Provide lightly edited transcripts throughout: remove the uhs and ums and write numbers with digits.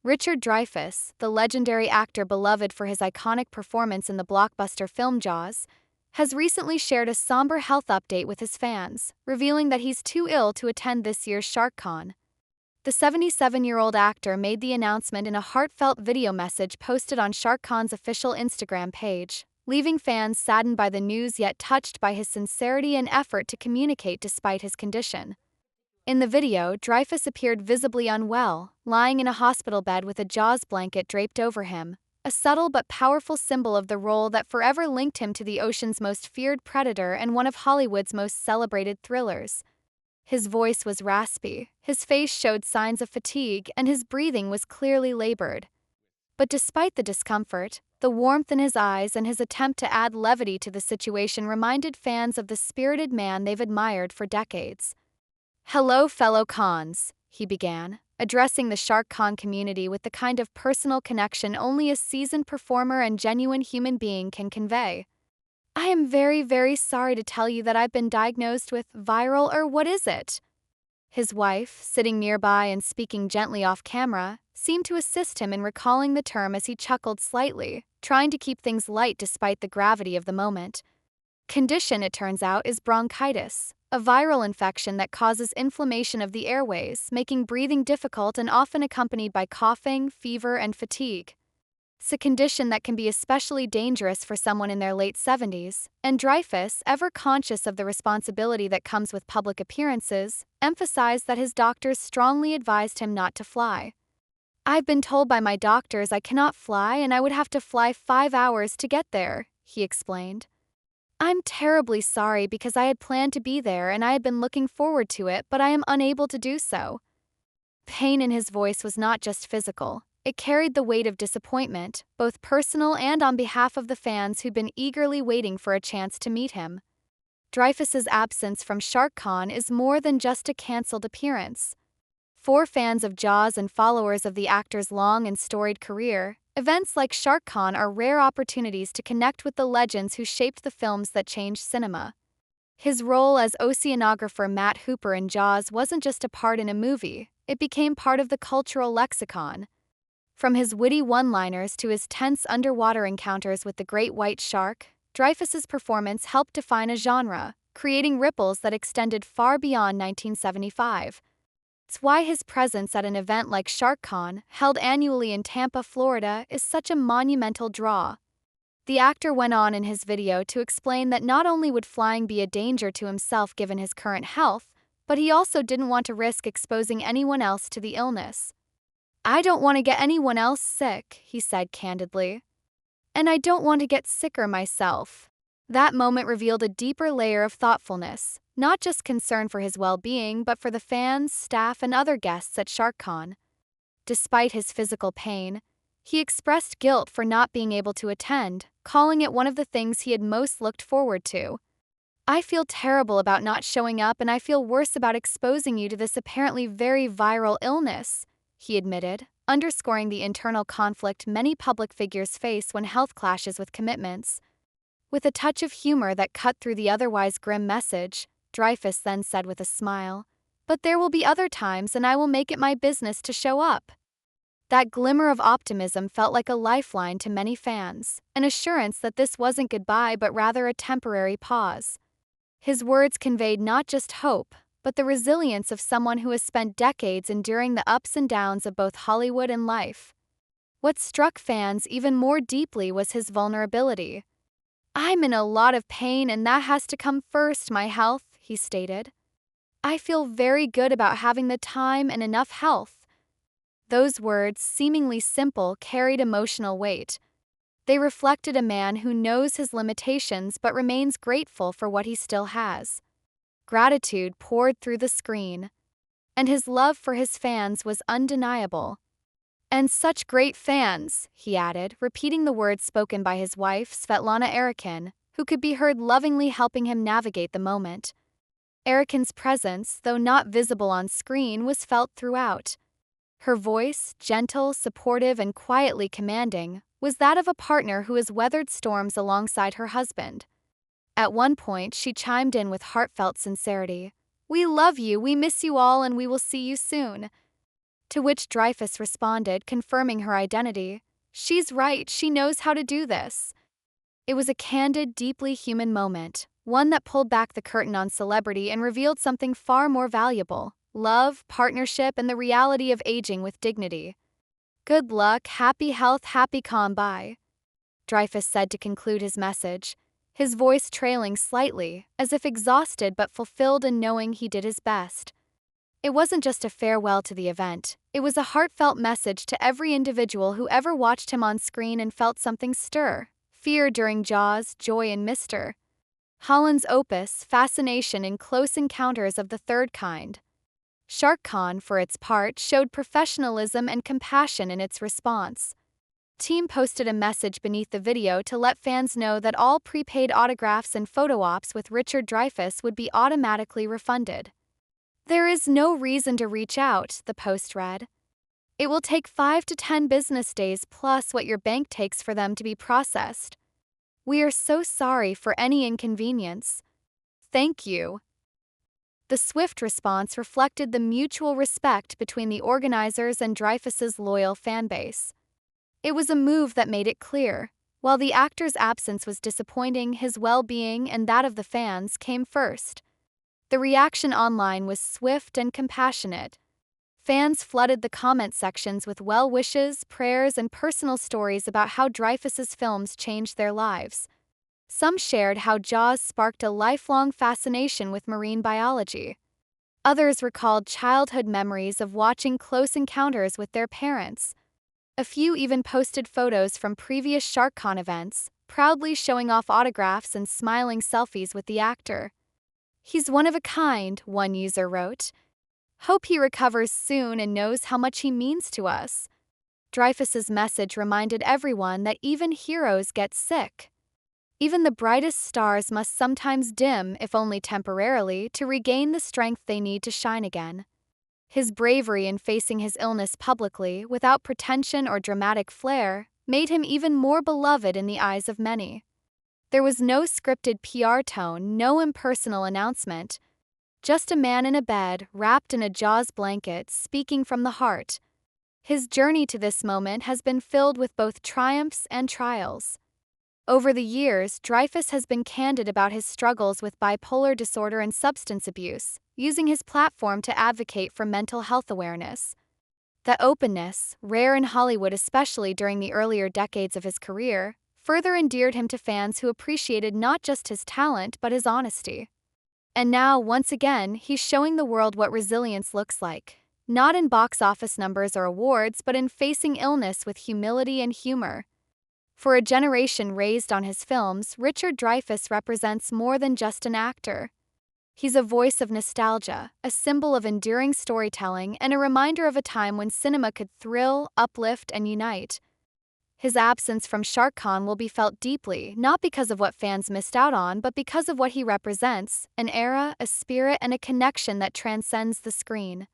Richard Dreyfuss, the legendary actor beloved for his iconic performance in the blockbuster film Jaws, has recently shared a somber health update with his fans, revealing that he's too ill to attend this year's SharkCon. The 77-year-old actor made the announcement in a heartfelt video message posted on SharkCon's official Instagram page, leaving fans saddened by the news yet touched by his sincerity and effort to communicate despite his condition. In the video, Dreyfuss appeared visibly unwell, lying in a hospital bed with a Jaws blanket draped over him, a subtle but powerful symbol of the role that forever linked him to the ocean's most feared predator and one of Hollywood's most celebrated thrillers. His voice was raspy, his face showed signs of fatigue, and his breathing was clearly labored. But despite the discomfort, the warmth in his eyes and his attempt to add levity to the situation reminded fans of the spirited man they've admired for decades. "Hello, fellow cons," he began, addressing the SharkCon community with the kind of personal connection only a seasoned performer and genuine human being can convey. "I am very, very sorry to tell you that I've been diagnosed with viral or what is it?" His wife, sitting nearby and speaking gently off camera, seemed to assist him in recalling the term as he chuckled slightly, trying to keep things light despite the gravity of the moment. Condition, it turns out, is bronchitis, a viral infection that causes inflammation of the airways, making breathing difficult and often accompanied by coughing, fever, and fatigue. It's a condition that can be especially dangerous for someone in their late 70s, and Dreyfuss, ever conscious of the responsibility that comes with public appearances, emphasized that his doctors strongly advised him not to fly. "I've been told by my doctors I cannot fly and I would have to fly 5 hours to get there," he explained. "I'm terribly sorry because I had planned to be there and I had been looking forward to it, but I am unable to do so." Pain in his voice was not just physical. It carried the weight of disappointment, both personal and on behalf of the fans who'd been eagerly waiting for a chance to meet him. Dreyfuss's absence from SharkCon is more than just a cancelled appearance. For fans of Jaws and followers of the actor's long and storied career, events like SharkCon are rare opportunities to connect with the legends who shaped the films that changed cinema. His role as oceanographer Matt Hooper in Jaws wasn't just a part in a movie, it became part of the cultural lexicon. From his witty one-liners to his tense underwater encounters with the great white shark, Dreyfuss's performance helped define a genre, creating ripples that extended far beyond 1975. It's why his presence at an event like SharkCon, held annually in Tampa, Florida, is such a monumental draw. The actor went on in his video to explain that not only would flying be a danger to himself given his current health, but he also didn't want to risk exposing anyone else to the illness. "I don't want to get anyone else sick," he said candidly. "And I don't want to get sicker myself." That moment revealed a deeper layer of thoughtfulness, not just concern for his well-being but for the fans, staff, and other guests at SharkCon. Despite his physical pain, he expressed guilt for not being able to attend, calling it one of the things he had most looked forward to. "I feel terrible about not showing up and I feel worse about exposing you to this apparently very viral illness," he admitted, underscoring the internal conflict many public figures face when health clashes with commitments. With a touch of humor that cut through the otherwise grim message, Dreyfuss then said with a smile, "But there will be other times and I will make it my business to show up." That glimmer of optimism felt like a lifeline to many fans, an assurance that this wasn't goodbye but rather a temporary pause. His words conveyed not just hope, but the resilience of someone who has spent decades enduring the ups and downs of both Hollywood and life. What struck fans even more deeply was his vulnerability. "I'm in a lot of pain and that has to come first, my health," he stated. "I feel very good about having the time and enough health." Those words, seemingly simple, carried emotional weight. They reflected a man who knows his limitations but remains grateful for what he still has. Gratitude poured through the screen, and his love for his fans was undeniable. "And such great fans," he added, repeating the words spoken by his wife, Svetlana Erikin, who could be heard lovingly helping him navigate the moment. Erikin's presence, though not visible on screen, was felt throughout. Her voice, gentle, supportive, and quietly commanding, was that of a partner who has weathered storms alongside her husband. At one point, she chimed in with heartfelt sincerity. "We love you, we miss you all, and we will see you soon." To which Dreyfuss responded, confirming her identity. She's right, she knows how to do this. It was a candid, deeply human moment, one that pulled back the curtain on celebrity and revealed something far more valuable: love, partnership, and the reality of aging with dignity. Good luck, happy health, happy calm, bye, Dreyfuss said to conclude his message, his voice trailing slightly, as if exhausted but fulfilled in knowing he did his best. It wasn't just a farewell to the event, it was a heartfelt message to every individual who ever watched him on screen and felt something stir: fear during Jaws, joy in Mr. Holland's opus, fascination in Close Encounters of the Third Kind. Shark Con, for its part, showed professionalism and compassion in its response. Team posted a message beneath the video to let fans know that all prepaid autographs and photo ops with Richard Dreyfuss would be automatically refunded. There is no reason to reach out, the post read. It will take 5 to 10 business days plus what your bank takes for them to be processed. We are so sorry for any inconvenience. Thank you. The swift response reflected the mutual respect between the organizers and Dreyfuss's loyal fanbase. It was a move that made it clear, while the actor's absence was disappointing, his well-being and that of the fans came first. The reaction online was swift and compassionate. Fans flooded the comment sections with well wishes, prayers, and personal stories about how Dreyfuss's films changed their lives. Some shared how Jaws sparked a lifelong fascination with marine biology. Others recalled childhood memories of watching Close Encounters with their parents. A few even posted photos from previous SharkCon events, proudly showing off autographs and smiling selfies with the actor. He's one of a kind, one user wrote. Hope he recovers soon and knows how much he means to us. Dreyfuss's message reminded everyone that even heroes get sick. Even the brightest stars must sometimes dim, if only temporarily, to regain the strength they need to shine again. His bravery in facing his illness publicly, without pretension or dramatic flair, made him even more beloved in the eyes of many. There was no scripted PR tone, no impersonal announcement. Just a man in a bed, wrapped in a Jaws blanket, speaking from the heart. His journey to this moment has been filled with both triumphs and trials. Over the years, Dreyfuss has been candid about his struggles with bipolar disorder and substance abuse, using his platform to advocate for mental health awareness. That openness, rare in Hollywood especially during the earlier decades of his career, further endeared him to fans who appreciated not just his talent but his honesty. And now, once again, he's showing the world what resilience looks like, not in box office numbers or awards, but in facing illness with humility and humor. For a generation raised on his films, Richard Dreyfuss represents more than just an actor. He's a voice of nostalgia, a symbol of enduring storytelling, and a reminder of a time when cinema could thrill, uplift, and unite. His absence from SharkCon will be felt deeply, not because of what fans missed out on, but because of what he represents: an era, a spirit, and a connection that transcends the screen.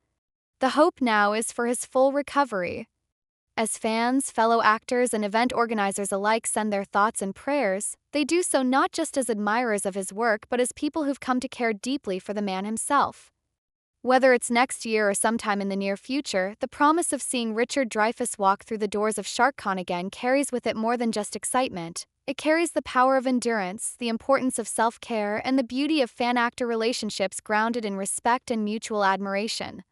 The hope now is for his full recovery. As fans, fellow actors, and event organizers alike send their thoughts and prayers, they do so not just as admirers of his work but as people who've come to care deeply for the man himself. Whether it's next year or sometime in the near future, the promise of seeing Richard Dreyfuss walk through the doors of SharkCon again carries with it more than just excitement. It carries the power of endurance, the importance of self-care, and the beauty of fan-actor relationships grounded in respect and mutual admiration.